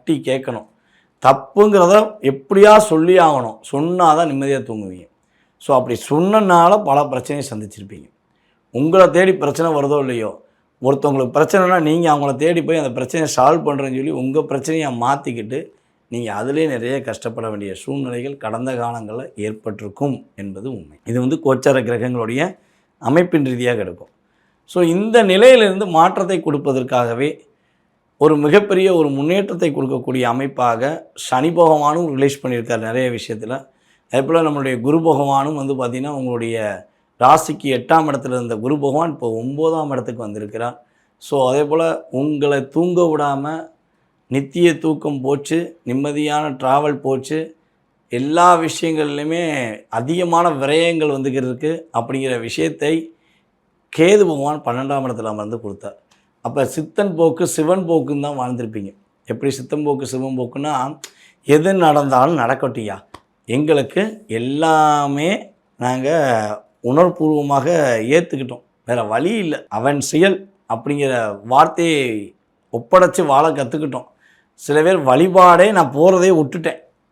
தட்டி கேட்கணும். தப்புங்கிறத எப்படியா சொல்லி ஆகணும். சொன்னால் தான் நிம்மதியாக தூங்குவீங்க. ஸோ அப்படி சொன்னனால பல பிரச்சனையை சந்திச்சிருப்பீங்க. உங்களை தேடி பிரச்சனை வருதோ இல்லையோ, ஒருத்தவங்களுக்கு பிரச்சனைனா நீங்கள் அவங்கள தேடி போய் அந்த பிரச்சனையை சால்வ் பண்ணுறேன்னு சொல்லி உங்கள் பிரச்சனையை மாற்றிக்கிட்டு நீங்கள் அதிலே நிறைய கஷ்டப்பட வேண்டிய சூழ்நிலைகள் கடந்த காலங்களில் ஏற்பட்டிருக்கும் என்பது உண்மை. இது கோச்சார கிரகங்களுடைய அமைப்பின் ரீதியாக எடுக்கும். ஸோ இந்த நிலையிலிருந்து மாற்றத்தை கொடுப்பதற்காகவே ஒரு மிகப்பெரிய ஒரு முன்னேற்றத்தை கொடுக்கக்கூடிய அமைப்பாக சனி பகவானும் ரிலீஸ் பண்ணியிருக்கார் நிறைய விஷயத்தில். அதேபோல் நம்மளுடைய குரு பகவானும் பார்த்திங்கன்னா உங்களுடைய ராசிக்கு 8ஆம் இடத்துல இருந்த குரு பகவான் இப்போ 9ஆம் இடத்துக்கு வந்திருக்கிறார். ஸோ அதே போல் உங்களை தூங்க விடாமல் நித்திய தூக்கம் போச்சு, நிம்மதியான ட்ராவல் போச்சு, எல்லா விஷயங்கள்லையுமே அதிகமான விரயங்கள் வந்துக்கிறதுக்கு அப்படிங்கிற விஷயத்தை கேது பகவான் 12ஆம் இடத்துல அமர்ந்து கொடுத்தார். அப்போ சித்தன் போக்கு சிவன் போக்குன்னு தான் வாழ்ந்திருப்பீங்க. எப்படி சித்தன் போக்கு சிவன் போக்குன்னா, எது நடந்தாலும் நடக்கட்டியா, எங்களுக்கு எல்லாமே நாங்கள் உணர்வுபூர்வமாக ஏற்றுக்கிட்டோம், வேறு வழி இல்லை, அவன் செயல் அப்படிங்கிற வார்த்தையை ஒப்படைச்சி வாழ கற்றுக்கிட்டோம். சில பேர் வழிபாடே நான் போகிறதே விட்டுட்டேன்,